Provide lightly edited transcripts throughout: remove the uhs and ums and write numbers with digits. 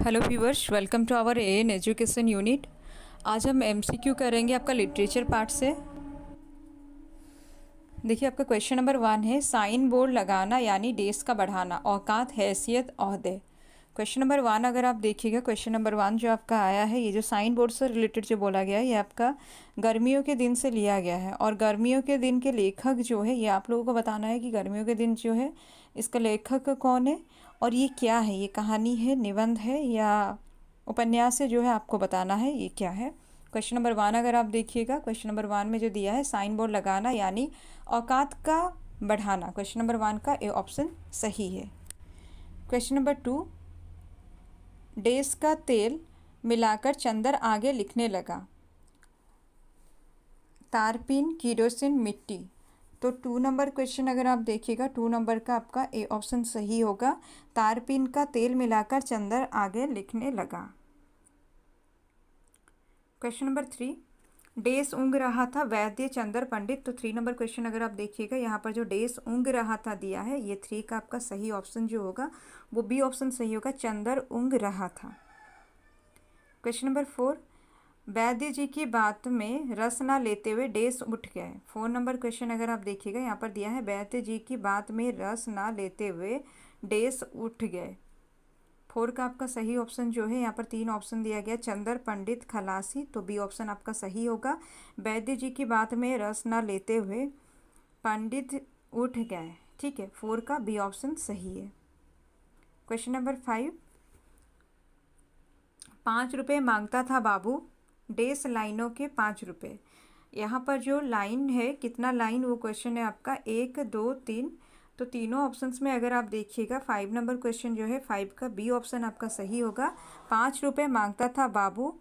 Hello viewers, welcome to our AN education unit. आज हम MCQ करेंगे आपका लिटरेचर पार्ट से। देखिए, आपका क्वेश्चन नंबर 1 है साइन बोर्ड लगाना यानी डेज का बढ़ाना, औकात, हैसियत, ओहदे। क्वेश्चन नंबर 1 अगर आप देखिएगा, क्वेश्चन नंबर 1 जो आपका आया है, ये जो साइन बोर्ड से रिलेटेड जो बोला गया है, ये आपका गर्मियों के दिन से लिया गया है। और गर्मियों के दिन के लेखक जो है, ये आप लोगों को बताना है कि गर्मियों के दिन जो है इसका लेखक कौन है और ये क्या है, ये कहानी है, निबंध है या उपन्यास है, जो है आपको बताना है ये क्या है। क्वेश्चन नंबर 1 अगर आप देखिएगा, क्वेश्चन नंबर 1 में जो दिया है साइन बोर्ड लगाना यानी औकात का बढ़ाना, क्वेश्चन नंबर 1 का ए ऑप्शन सही है। क्वेश्चन नंबर 2, डेस का तेल मिलाकर चंदर आगे लिखने लगा, तारपीन, किरोसिन, मिट्टी। तो 2 नंबर क्वेश्चन अगर आप देखिएगा, 2 नंबर का आपका ए ऑप्शन सही होगा, तारपीन का तेल मिलाकर चंदर आगे लिखने लगा। क्वेश्चन नंबर 3, डेस ऊँग रहा था वैद्य चंदर पंडित। तो 3 नंबर क्वेश्चन अगर आप देखिएगा, यहाँ पर जो डेस ऊँग रहा था दिया है, ये 3 का आपका सही ऑप्शन जो होगा वो बी ऑप्शन सही होगा, चंदर ऊँग रहा था। क्वेश्चन नंबर 4, वैद्य जी की बात में रस ना लेते हुए डेस उठ गए। 4 नंबर क्वेश्चन अगर आप देखिएगा, यहाँ पर दिया है वैद्य जी की बात में रस ना लेते हुए डेस उठ गए। 4 का आपका सही ऑप्शन जो है, यहाँ पर 3 ऑप्शन दिया गया, चंदर, पंडित, खलासी। तो बी ऑप्शन आपका सही होगा, वैद्य जी की बात में रस ना लेते हुए पंडित उठ गए। ठीक है, 4 का बी ऑप्शन सही है। क्वेश्चन नंबर 5, 5 रुपये मांगता था बाबू, डेस लाइनों के 5 रुपये। यहाँ पर जो लाइन है, कितना लाइन, वो क्वेश्चन है आपका 1, 2, 3। तो तीनों ऑप्शंस में अगर आप देखिएगा, 5 नंबर क्वेश्चन जो है, 5 का बी ऑप्शन आपका सही होगा, 5 रुपये मांगता था बाबू,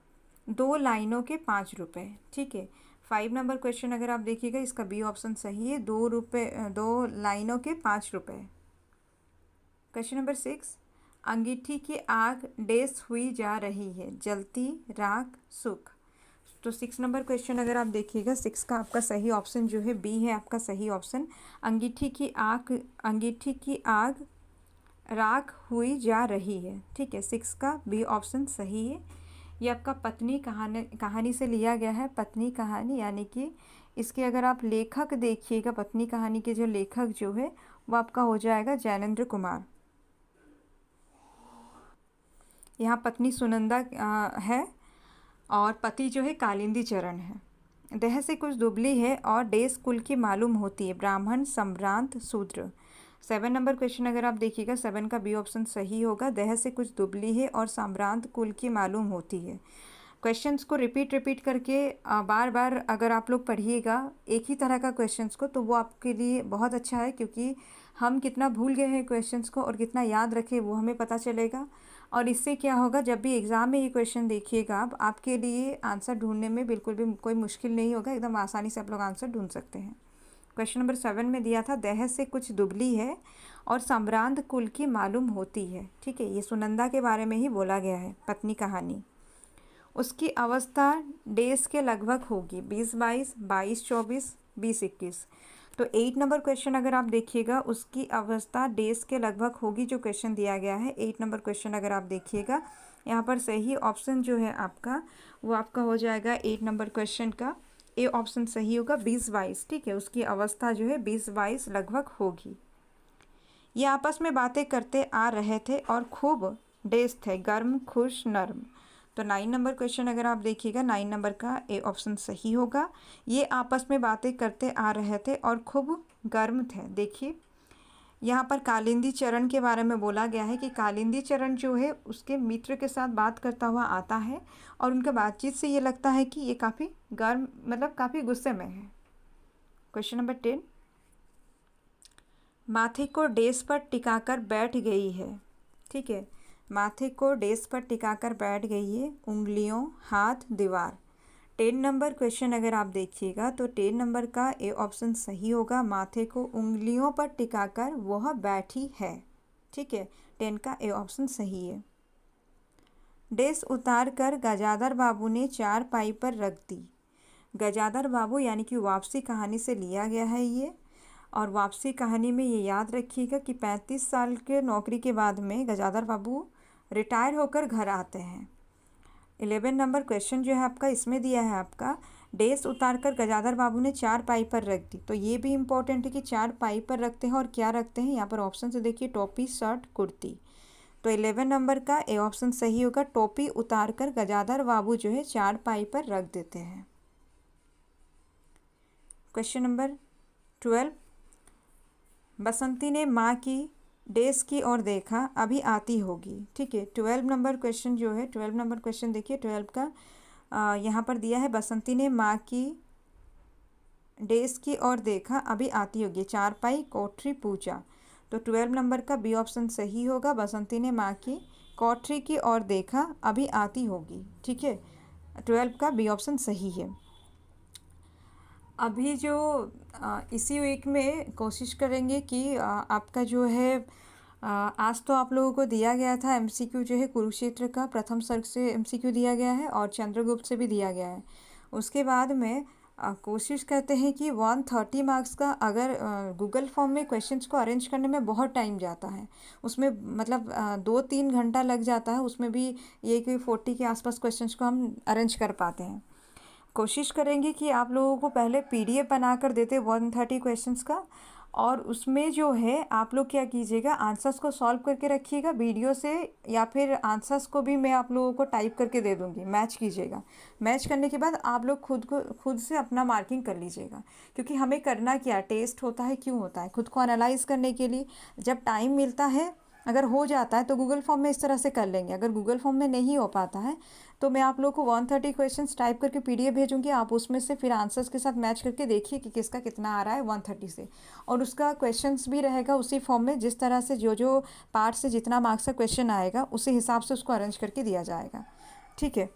2 लाइनों के 5 रुपये। ठीक है, 5 नंबर क्वेश्चन अगर आप देखिएगा, इसका बी ऑप्शन सही है, 2 लाइनों के 5 रुपये। क्वेश्चन नंबर 6, अंगीठी की आग डेस हुई जा रही है, जलती, राख, सुख। तो 6 नंबर क्वेश्चन अगर आप देखिएगा, 6 का आपका सही ऑप्शन जो है बी है आपका सही ऑप्शन, अंगीठी की आग राख हुई जा रही है। ठीक है, 6 का बी ऑप्शन सही है। ये आपका पत्नी कहानी से लिया गया है, पत्नी कहानी, यानी कि इसके अगर आप लेखक देखिएगा, पत्नी कहानी के जो लेखक जो है वो आपका हो जाएगा जैनेंद्र कुमार। यहाँ पत्नी सुनंदा है और पति जो है कालिंदी चरण है। देह से कुछ दुबली है और डेस कुल की मालूम होती है, ब्राह्मण, संभ्रांत, शूद्र। 7 नंबर क्वेश्चन अगर आप देखिएगा, 7 का बी ऑप्शन सही होगा, देह से कुछ दुबली है और संभ्रांत कुल की मालूम होती है। क्वेश्चंस को रिपीट करके बार बार अगर आप लोग पढ़िएगा एक ही तरह का क्वेश्चंस को, तो वो आपके लिए बहुत अच्छा है, क्योंकि हम कितना भूल गए हैं क्वेश्चंस को और कितना याद रखे वो हमें पता चलेगा। और इससे क्या होगा, जब भी एग्ज़ाम में ये क्वेश्चन देखिएगा आप, आपके लिए आंसर ढूंढने में बिल्कुल भी कोई मुश्किल नहीं होगा, एकदम आसानी से आप लोग आंसर ढूंढ सकते हैं। क्वेश्चन नंबर 7 में दिया था, देह से कुछ दुबली है और सम्रांत कुल की मालूम होती है। ठीक है, ये सुनंदा के बारे में ही बोला गया है, पत्नी कहानी। उसकी अवस्था डेज के लगभग होगी, 20-22, 22-24, 20-21। तो 8 नंबर क्वेश्चन अगर आप देखिएगा, उसकी अवस्था डेज के लगभग होगी, जो क्वेश्चन दिया गया है 8 नंबर क्वेश्चन अगर आप देखिएगा, यहाँ पर सही ऑप्शन जो है आपका वो आपका हो जाएगा 8 नंबर क्वेश्चन का ए ऑप्शन सही होगा, 20-22। ठीक है, उसकी अवस्था जो है 20-22 लगभग होगी। ये आपस में बातें करते आ रहे थे और खूब डेज थे, गर्म, खुश, नर्म। तो 9 नंबर क्वेश्चन अगर आप देखिएगा, 9 नंबर का ए ऑप्शन सही होगा, ये आपस में बातें करते आ रहे थे और खूब गर्म थे। देखिए, यहाँ पर कालिंदी चरण के बारे में बोला गया है कि कालिंदी चरण जो है उसके मित्र के साथ बात करता हुआ आता है और उनके बातचीत से ये लगता है कि ये काफ़ी गर्म, मतलब काफ़ी गुस्से में है। क्वेश्चन नंबर 10, माथे को डेस्क पर टिकाकर बैठ गई है। ठीक है, माथे को डेस्क पर टिकाकर बैठ गई है, उंगलियों, हाथ, दीवार। 10 नंबर क्वेश्चन अगर आप देखिएगा, तो 10 नंबर का ए ऑप्शन सही होगा, माथे को उंगलियों पर टिकाकर वह बैठी है। ठीक है, 10 का ए ऑप्शन सही है। डेस्क उतार कर गजादर बाबू ने चारपाई पर रख दी। गजादर बाबू यानी कि वापसी कहानी से लिया गया है ये, और वापसी कहानी में ये याद रखिएगा कि 35 साल के नौकरी के बाद में गजादर बाबू रिटायर होकर घर आते हैं। 11 नंबर क्वेश्चन जो है आपका इसमें दिया है आपका, डेस उतारकर गजाधर बाबू ने चारपाई पर रख दी। तो ये भी इम्पोर्टेंट है कि चारपाई पर रखते हैं और क्या रखते हैं। यहाँ पर ऑप्शन से देखिए, टोपी, शर्ट, कुर्ती। तो 11 नंबर का ए ऑप्शन सही होगा, टोपी उतारकर गजाधर बाबू जो है चारपाई पर रख देते हैं। क्वेश्चन नंबर 12, बसंती ने माँ की डेस्क की ओर देखा, अभी आती होगी। ठीक है, 12 नंबर क्वेश्चन जो है, 12 नंबर क्वेश्चन देखिए, 12 का यहाँ पर दिया है, बसंती ने माँ की डेस्क की ओर देखा, अभी आती होगी। चारपाई, कोठरी, पूजा। तो 12 नंबर का बी ऑप्शन सही होगा, बसंती ने माँ की कोठरी की ओर देखा, अभी आती होगी। ठीक है, 12 का बी ऑप्शन सही है। अभी जो इसी वीक में कोशिश करेंगे कि आपका जो है आज तो आप लोगों को दिया गया था एमसीक्यू जो है, कुरुक्षेत्र का प्रथम सर्ग से एमसीक्यू दिया गया है और चंद्रगुप्त से भी दिया गया है। उसके बाद में कोशिश करते हैं कि 130 मार्क्स का, अगर गूगल फॉर्म में क्वेश्चंस को अरेंज करने में बहुत टाइम जाता है, उसमें मतलब 2-3 घंटा लग जाता है, उसमें भी ये कि 40 के आसपास क्वेश्चंस को हम अरेंज कर पाते हैं। कोशिश करेंगे कि आप लोगों को पहले पीडीएफ बना कर देते 130 क्वेश्चंस का, और उसमें जो है आप लोग क्या कीजिएगा, आंसर्स को सॉल्व करके रखिएगा वीडियो से, या फिर आंसर्स को भी मैं आप लोगों को टाइप करके दे दूँगी, मैच कीजिएगा। मैच करने के बाद आप लोग खुद से अपना मार्किंग कर लीजिएगा, क्योंकि हमें करना क्या, टेस्ट होता है, क्यों होता है, खुद को एनालाइज करने के लिए। जब टाइम मिलता है, अगर हो जाता है तो गूगल फॉर्म में इस तरह से कर लेंगे, अगर गूगल फॉर्म में नहीं हो पाता है तो मैं आप लोग को 130 क्वेश्चंस टाइप करके पीडीएफ भेजूंगी, आप उसमें से फिर आंसर्स के साथ मैच करके देखिए कि किसका कितना आ रहा है 130 से। और उसका क्वेश्चंस भी रहेगा उसी फॉर्म में, जिस तरह से जो पार्ट से जितना मार्क्स का क्वेश्चन आएगा उसी हिसाब से उसको अरेंज करके दिया जाएगा। ठीक है,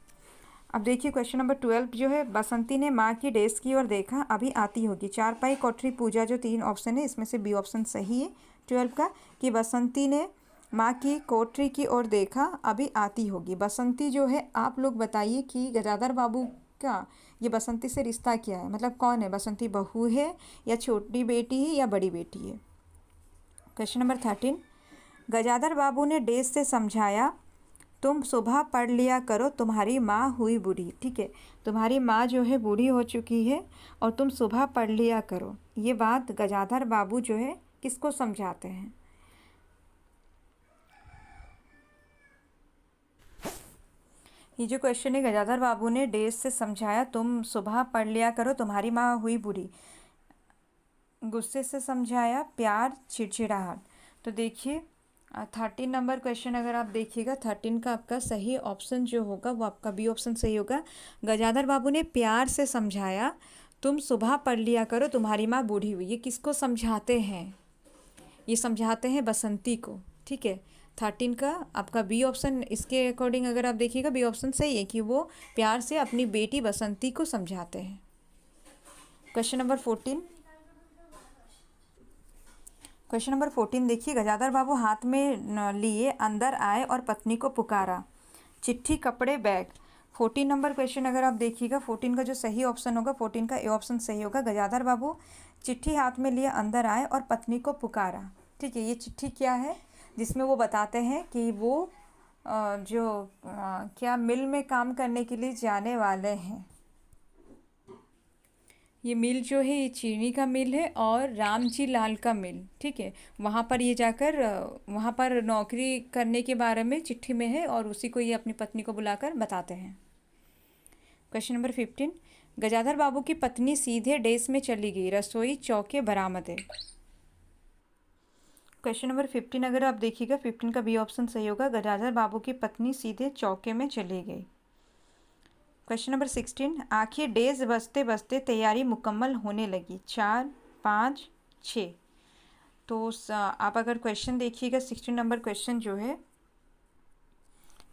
अब देखिए क्वेश्चन नंबर 12 जो है, बसंती ने माँ की डेस्क की ओर देखा, अभी आती होगी। चारपाई, कोठरी, पूजा जो 3 ऑप्शन है, इसमें से बी ऑप्शन सही है 12 का, कि बसंती ने माँ की कोठरी की ओर देखा, अभी आती होगी। बसंती जो है, आप लोग बताइए कि गजाधर बाबू का ये बसंती से रिश्ता क्या है, मतलब कौन है, बसंती बहू है या छोटी बेटी है या बड़ी बेटी है। क्वेश्चन नंबर 13, गजाधर बाबू ने डेस्क से समझाया, तुम सुबह पढ़ लिया करो, तुम्हारी माँ हुई बूढ़ी। ठीक है, तुम्हारी माँ जो है बूढ़ी हो चुकी है और तुम सुबह पढ़ लिया करो। ये बात गजाधर बाबू जो है किसको समझाते हैं। ये जो क्वेश्चन है, गजाधर बाबू ने डेस्क से समझाया, तुम सुबह पढ़ लिया करो, तुम्हारी माँ हुई बूढ़ी। गुस्से से समझाया, प्यार, चिड़चिड़ाहट। तो देखिए 13 नंबर क्वेश्चन अगर आप देखिएगा, 13 का आपका सही ऑप्शन जो होगा वो आपका बी ऑप्शन सही होगा। गजाधर बाबू ने प्यार से समझाया, तुम सुबह पढ़ लिया करो, तुम्हारी माँ बूढ़ी हुई। ये किसको समझाते हैं, ये समझाते हैं बसंती को। ठीक है, 13 का आपका बी ऑप्शन, इसके अकॉर्डिंग अगर आप देखिएगा बी ऑप्शन सही है कि वो प्यार से अपनी बेटी बसंती को समझाते हैं। क्वेश्चन नंबर 14, क्वेश्चन नंबर 14 देखिए, गजाधर बाबू हाथ में लिए अंदर आए और पत्नी को पुकारा, चिट्ठी, कपड़े, बैग। 14 नंबर क्वेश्चन अगर आप देखिएगा, 14 का जो सही ऑप्शन होगा, 14 का ए ऑप्शन सही होगा। गजाधर बाबू चिट्ठी हाथ में लिए अंदर आए और पत्नी को पुकारा। ठीक है, ये चिट्ठी क्या है, जिसमें वो बताते हैं कि वो क्या मिल में काम करने के लिए जाने वाले हैं। ये मिल जो है, ये चीनी का मिल है और रामजी लाल का मिल। ठीक है, वहाँ पर ये जाकर वहाँ पर नौकरी करने के बारे में चिट्ठी में है और उसी को ये अपनी पत्नी को बुलाकर बताते हैं। क्वेश्चन नंबर 15, गजाधर बाबू की पत्नी सीधे डेस्क में चली गई, रसोई, चौके, बरामदे। क्वेश्चन नंबर 15 अगर आप देखिएगा, 15 का बी ऑप्शन सही होगा, गजाधर बाबू की पत्नी सीधे चौके में चली गई। क्वेश्चन नंबर 16, आखिर डेज बजते बजते तैयारी मुकम्मल होने लगी, 4, 5, 6। तो आप अगर क्वेश्चन देखिएगा 16 नंबर क्वेश्चन जो है,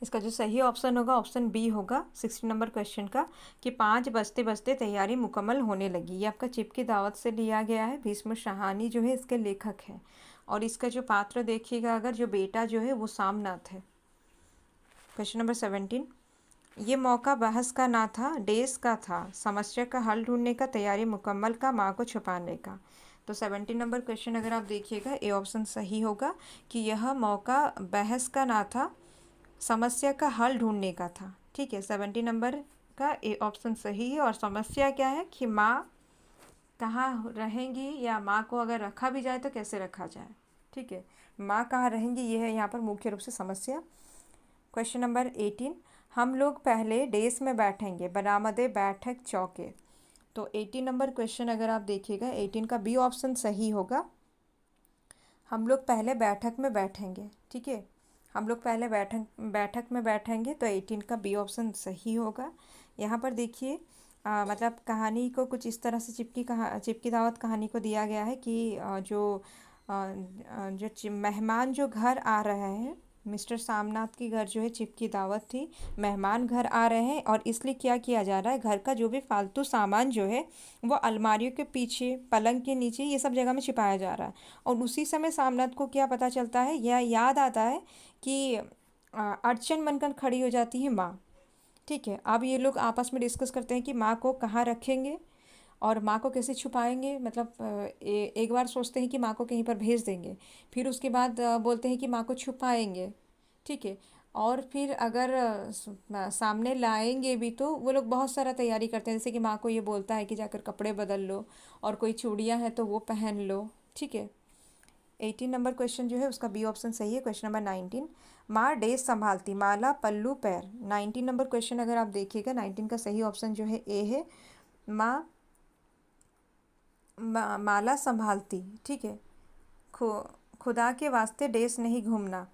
इसका जो सही ऑप्शन होगा ऑप्शन बी होगा 16 नंबर क्वेश्चन का, कि 5 बजते बजते तैयारी मुकम्मल होने लगी। ये आपका चिप की दावत से लिया गया है, भीष्म शाहानी जो है इसके लेखक है, और इसका जो पात्र देखिएगा अगर, जो बेटा जो है वो सामनाथ है। क्वेश्चन नंबर 17, ये मौका बहस का ना था, डेस का था, समस्या का हल ढूंढने का, तैयारी मुकम्मल का, माँ को छुपाने का। तो 17 नंबर क्वेश्चन अगर आप देखिएगा, ए ऑप्शन सही होगा कि यह मौका बहस का ना था, समस्या का हल ढूंढने का था। ठीक है, 70 नंबर का ए ऑप्शन सही है। और समस्या क्या है कि माँ कहाँ रहेंगी, या माँ को अगर रखा भी जाए तो कैसे रखा जाए। ठीक है, माँ कहाँ रहेंगी, ये है यहाँ पर मुख्य रूप से समस्या। क्वेश्चन नंबर 18, हम लोग पहले डेस्क में बैठेंगे, बरामदे बैठक चौके। तो 18 नंबर क्वेश्चन अगर आप देखिएगा, 18 का बी ऑप्शन सही होगा। हम लोग पहले बैठक में बैठेंगे। ठीक है, हम लोग पहले बैठक में बैठेंगे, तो 18 का बी ऑप्शन सही होगा। यहाँ पर देखिए मतलब कहानी को कुछ इस तरह से चिपकी दावत कहानी को दिया गया है कि मेहमान जो घर आ रहे हैं, मिस्टर सामनाथ की घर जो है चिपकी दावत थी, मेहमान घर आ रहे हैं, और इसलिए क्या किया जा रहा है, घर का जो भी फालतू सामान जो है वो अलमारियों के पीछे, पलंग के नीचे, ये सब जगह में छिपाया जा रहा है। और उसी समय सामनाथ को क्या पता चलता है, या याद आता है कि अड़चन बनकर खड़ी हो जाती है माँ। ठीक है, अब ये लोग आपस में डिस्कस करते हैं कि माँ को कहाँ रखेंगे और माँ को कैसे छुपाएंगे। मतलब एक बार सोचते हैं कि माँ को कहीं पर भेज देंगे, फिर उसके बाद बोलते हैं कि माँ को छुपाएंगे। ठीक है, और फिर अगर सामने लाएंगे भी तो वो लोग बहुत सारा तैयारी करते हैं, जैसे कि माँ को ये बोलता है कि जाकर कपड़े बदल लो, और कोई चूड़ियाँ हैं तो वो पहन लो। ठीक है, 18 नंबर क्वेश्चन जो है उसका बी ऑप्शन सही है। क्वेश्चन नंबर 19, माँ डेस संभालती, माला पल्लू पैर। 19 नंबर क्वेश्चन अगर आप देखिएगा, 19 का सही ऑप्शन जो है ए है, माँ माला संभालती। ठीक है, खु खुदा के वास्ते डेस नहीं घूमना,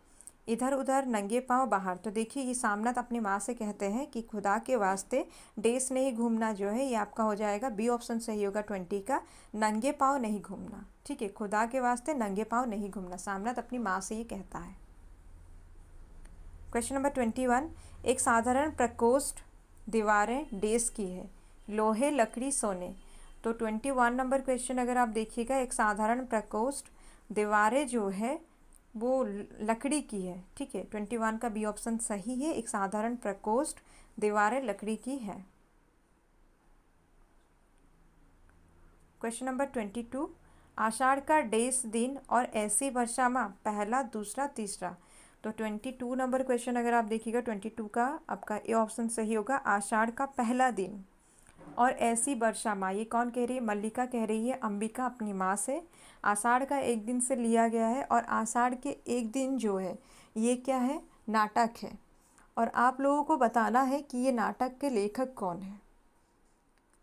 इधर उधर नंगे पाँव बाहर। तो देखिए ये सामनाथ अपनी माँ से कहते हैं कि खुदा के वास्ते डेस नहीं घूमना जो है, ये आपका हो जाएगा बी ऑप्शन सही होगा 20 का, नंगे पाँव नहीं घूमना। ठीक है, खुदा के वास्ते नंगे पाँव नहीं घूमना, सामनाथ अपनी माँ से ये कहता है। क्वेश्चन नंबर 21, एक साधारण प्रकोष्ठ, दीवारें डेस्क की है, लोहे लकड़ी सोने। तो 21 नंबर क्वेश्चन अगर आप देखिएगा, एक साधारण प्रकोष्ठ, दीवारें जो है वो लकड़ी की है। ठीक है, 21 का बी ऑप्शन सही है, एक साधारण प्रकोष्ठ, दीवारें लकड़ी की है। क्वेश्चन नंबर 22, आषाढ़ का डेस दिन और ऐसी वर्षा माह, पहला दूसरा तीसरा। तो 22 नंबर क्वेश्चन अगर आप देखिएगा, 22 का आपका ए ऑप्शन सही होगा, आषाढ़ का पहला दिन और ऐसी वर्षा माँ। ये कौन कह रही है, मल्लिका कह रही है अंबिका अपनी माँ से। आषाढ़ का एक दिन से लिया गया है, और आषाढ़ के एक दिन जो है ये क्या है, नाटक है, और आप लोगों को बताना है कि ये नाटक के लेखक कौन है।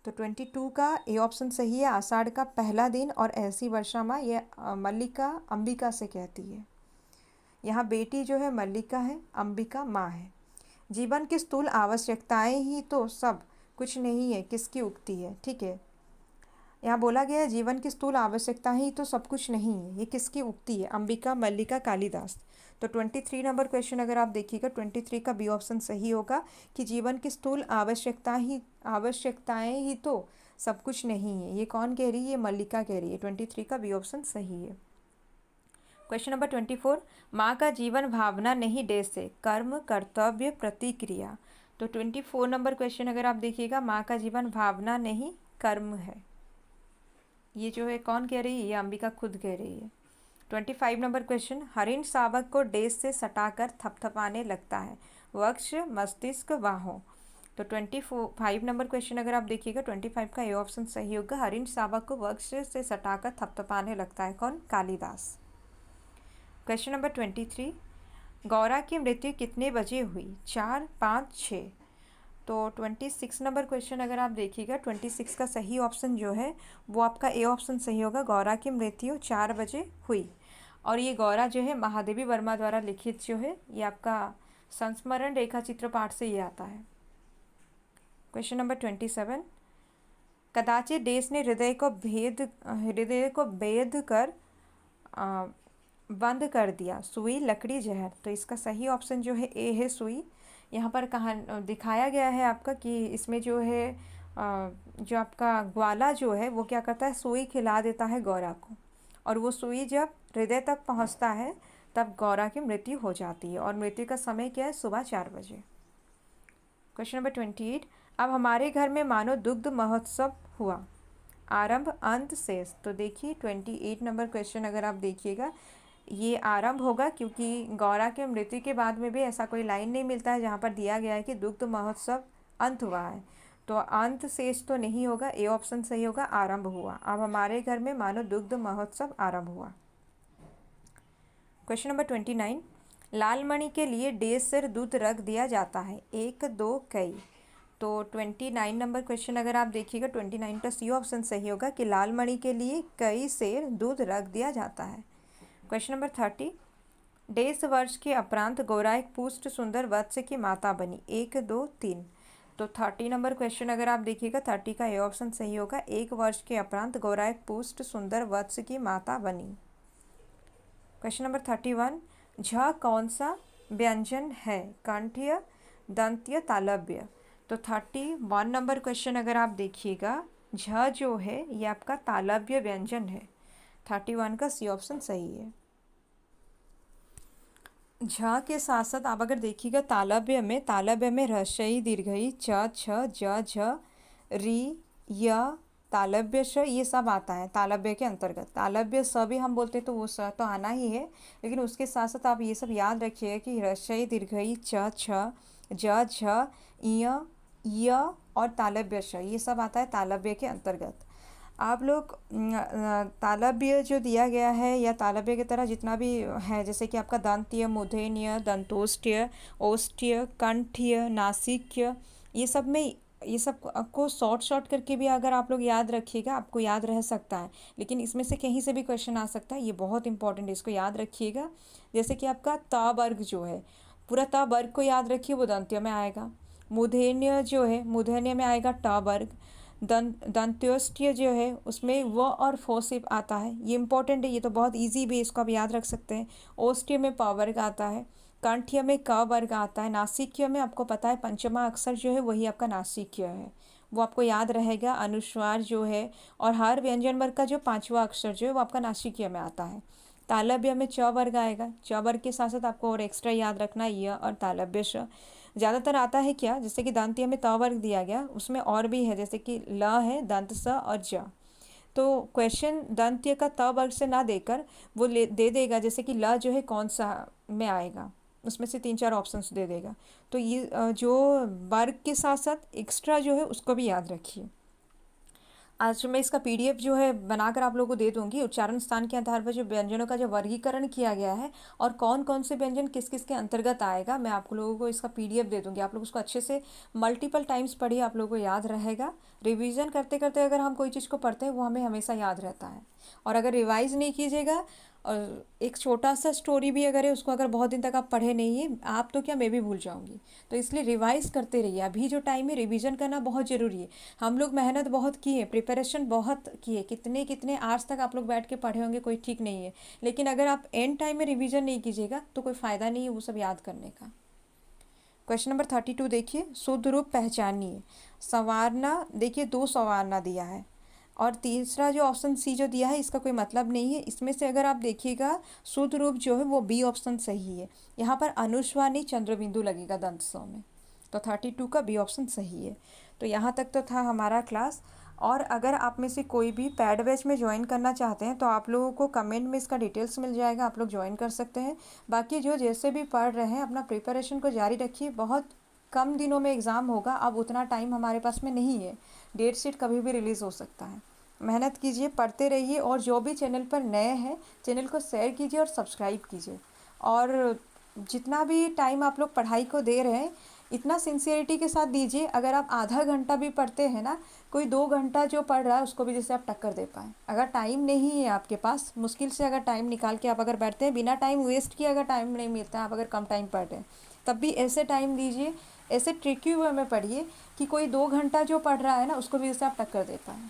तो 22 का ए ऑप्शन सही है, आषाढ़ का पहला दिन और ऐसी वर्षा माँ, ये मल्लिका अंबिका से कहती है। यहाँ बेटी जो है मल्लिका है, अंबिका माँ है। जीवन की स्थूल आवश्यकताएं ही तो सब कुछ नहीं है, किसकी उक्ति है। ठीक है, यहाँ बोला गया है जीवन की स्थूल आवश्यकता ही तो सब कुछ नहीं है, ये किसकी उक्ति है, अंबिका, मल्लिका, कालिदास। तो 23 नंबर क्वेश्चन अगर आप देखिएगा, 23 का बी ऑप्शन सही होगा कि जीवन की स्थूल आवश्यकताएं ही तो सब कुछ नहीं है। ये कौन कह रही है, ये मल्लिका कह रही है। 23 का बी ऑप्शन सही है। क्वेश्चन नंबर 24, माँ का जीवन भावना नहीं डेस से, कर्म कर्तव्य प्रतिक्रिया। तो 24 नंबर क्वेश्चन अगर आप देखिएगा, माँ का जीवन भावना नहीं कर्म है। ये जो है कौन कह रही है, ये अंबिका खुद कह रही है। 25 नंबर क्वेश्चन, हरिण शावक को डेस से सटाकर थपथपाने लगता है, वक्ष मस्तिष्क बाहों। तो 25 नंबर क्वेश्चन अगर आप देखिएगा, 25 का ए ऑप्शन सही होगा, हरिण शावक को वक्ष से सटाकर थपथपाने लगता है, कौन, कालिदास। क्वेश्चन नंबर 23, गौरा की मृत्यु कितने बजे हुई, 4, 5, 6। तो 26 नंबर क्वेश्चन अगर आप देखिएगा, 26 का सही ऑप्शन जो है वो आपका ए ऑप्शन सही होगा, गौरा की मृत्यु 4 बजे हुई। और ये गौरा जो है महादेवी वर्मा द्वारा लिखित जो है, ये आपका संस्मरण रेखा चित्र पाठ से ये आता है। क्वेश्चन नंबर 27, कदाचित देश ने हृदय को भेद कर बंद कर दिया, सुई लकड़ी जहर। तो इसका सही ऑप्शन जो है ए है, सुई। यहाँ पर कहाँ दिखाया गया है आपका कि इसमें जो है जो आपका ग्वाला जो है वो क्या करता है, सुई खिला देता है गौरा को, और वो सुई जब हृदय तक पहुँचता है तब गौरा की मृत्यु हो जाती है, और मृत्यु का समय क्या है, सुबह 4 बजे। क्वेश्चन नंबर 28, अब हमारे घर में मानो दुग्ध महोत्सव हुआ, आरंभ अंत शेष। तो देखिए 28 नंबर क्वेश्चन अगर आप देखिएगा, ये आरंभ होगा, क्योंकि गौरा के मृत्यु के बाद में भी ऐसा कोई लाइन नहीं मिलता है जहाँ पर दिया गया है कि दुग्ध महोत्सव अंत हुआ है। तो अंत शेष तो नहीं होगा, ए ऑप्शन सही होगा, आरंभ हुआ। अब हमारे घर में मानो दुग्ध महोत्सव आरंभ हुआ। क्वेश्चन नंबर 29, लाल मणि के लिए डेज से दूध रख दिया जाता है, 1 2 कई। तो 29 नंबर क्वेश्चन अगर आप देखिएगा 29 का सी ऑप्शन सही होगा कि लाल मणि के लिए कई सेर दूध रख दिया जाता है। क्वेश्चन नंबर 30, डेढ़ वर्ष के उपरांत गौरा एक पुष्ट सुंदर वत्स की माता बनी, 1 2 3। तो 30 नंबर क्वेश्चन अगर आप देखिएगा 30 का ए ऑप्शन सही होगा, 1 वर्ष के उपरांत गौरा एक पुष्ट सुंदर वत्स की माता बनी। क्वेश्चन नंबर 31, झ कौन सा व्यंजन है, कंठीय, दंत्य, तालव्य। तो 31 नंबर क्वेश्चन अगर आप देखिएगा झ जो है ये आपका तालव्य व्यंजन है, 31 का सी ऑप्शन सही है। झ के साथ साथ आप अगर देखिएगा तालव्य में रसई, दीर्घई, च, छ, ज, झ, री, य, तालव्य श, ये सब आता है तालव्य के अंतर्गत। तालव्य स भी हम बोलते तो वो स तो आना ही है, लेकिन उसके साथ साथ आप ये सब याद रखिएगा कि रसई, दीर्घई, च, छ, ज, झ, य, य और तालव्य श, ये सब आता है तालव्य के अंतर्गत। आप लोग तालव्य जो दिया गया है या तालव्य की तरह जितना भी है, जैसे कि आपका दंत्य, मूर्धन्य, दंतोष्ट्य, ओष्ट्य, कंठ्य, नासिक्य, ये सब में ये सब आपको शॉर्ट करके भी अगर आप लोग याद रखिएगा आपको याद रह सकता है, लेकिन इसमें से कहीं से भी क्वेश्चन आ सकता है, ये बहुत इंपॉर्टेंट है, इसको याद रखिएगा। जैसे कि आपका त वर्ग जो है, पूरा त वर्ग को याद रखिए, वो दंत्य में आएगा। मूर्धन्य जो है मूर्धन्य में आएगा ट वर्ग। दंत्योष्ट्य जो है उसमें व और फो से आता है, ये इंपॉर्टेंट है, ये तो बहुत इजी भी, इसको आप याद रख सकते हैं। ओष्ट्य में प वर्ग आता है, कंठ्य में क वर्ग आता है, नासिक्य में आपको पता है पंचमा अक्षर जो है वही आपका नासिक्य है, वो आपको याद रहेगा। अनुस्वार जो है और हर व्यंजन वर्ग का जो 5वां अक्षर जो है वो आपका नासिक्य में आता है। तालव्य में च वर्ग आएगा, च वर्ग के साथ साथ आपको और एक्स्ट्रा याद रखना है य और तालव्य श। ज़्यादातर आता है क्या, जैसे कि दंत्य में त वर्ग दिया गया, उसमें और भी है, जैसे कि ल है, दंत स और ज। तो क्वेश्चन दंत्य का त वर्ग से ना देकर वो दे देगा, जैसे कि ल जो है कौन सा में आएगा, उसमें से 3 4 ऑप्शंस दे देगा। तो ये जो वर्ग के साथ साथ एक्स्ट्रा जो है उसको भी याद रखिए। आज मैं इसका पीडीएफ जो है बनाकर आप लोगों को दे दूंगी। उच्चारण स्थान के आधार पर जो व्यंजनों का जो वर्गीकरण किया गया है और कौन कौन से व्यंजन किस किस के अंतर्गत आएगा, मैं आप लोगों को इसका पीडीएफ दे दूंगी। आप लोग उसको अच्छे से मल्टीपल टाइम्स पढ़िए, आप लोगों को याद रहेगा। रिवीजन करते करते अगर हम कोई चीज़ को पढ़ते हैं वो हमें हमेशा याद रहता है, और अगर रिवाइज नहीं कीजिएगा और एक छोटा सा स्टोरी भी अगर है उसको अगर बहुत दिन तक आप पढ़े नहीं है, आप तो क्या मैं भी भूल जाऊंगी। तो इसलिए रिवाइज करते रहिए, अभी जो टाइम है रिवीजन करना बहुत ज़रूरी है। हम लोग मेहनत बहुत की है, प्रिपरेशन बहुत की है, कितने कितने आवर्स तक आप लोग बैठ के पढ़े होंगे कोई ठीक नहीं है, लेकिन अगर आप एंड टाइम में रिवीजन नहीं कीजिएगा तो कोई फ़ायदा नहीं है वो सब याद करने का। क्वेश्चन नंबर 32 देखिए, शुद्ध रूप पहचानिए। संवारना, देखिए 2 संवारना दिया है, और तीसरा जो ऑप्शन सी जो दिया है इसका कोई मतलब नहीं है। इसमें से अगर आप देखिएगा शुद्ध रूप जो है वो बी ऑप्शन सही है। यहाँ पर अनुस्वार नहीं चंद्रबिंदु लगेगा दंत स में, तो 32 का बी ऑप्शन सही है। तो यहाँ तक तो था हमारा क्लास, और अगर आप में से कोई भी पैड बैच में ज्वाइन करना चाहते हैं तो आप लोगों को कमेंट में इसका डिटेल्स मिल जाएगा, आप लोग ज्वाइन कर सकते हैं। बाकी जो जैसे भी पढ़ रहे हैं अपना प्रिपरेशन को जारी रखिए, बहुत कम दिनों में एग्ज़ाम होगा, अब उतना टाइम हमारे पास में नहीं है, डेट शीट कभी भी रिलीज़ हो सकता है। मेहनत कीजिए, पढ़ते रहिए, और जो भी चैनल पर नए हैं चैनल को शेयर कीजिए और सब्सक्राइब कीजिए। और जितना भी टाइम आप लोग पढ़ाई को दे रहे हैं इतना सिंसियरिटी के साथ दीजिए। अगर आप आधा घंटा भी पढ़ते हैं ना, कोई 2 घंटा जो पढ़ रहा है उसको भी जैसे आप टक्कर दे पाएँ। अगर टाइम नहीं है आपके पास, मुश्किल से अगर टाइम निकाल के आप अगर बैठते हैं, बिना टाइम वेस्ट किए अगर टाइम नहीं मिलता है, आप अगर कम टाइम पढ़ रहे हैं तब भी ऐसे टाइम दीजिए, ऐसे ट्रिकी वे में पढ़िए कि कोई 2 घंटा जो पढ़ रहा है ना उसको भी जैसे आप टक्कर दे पाएँ।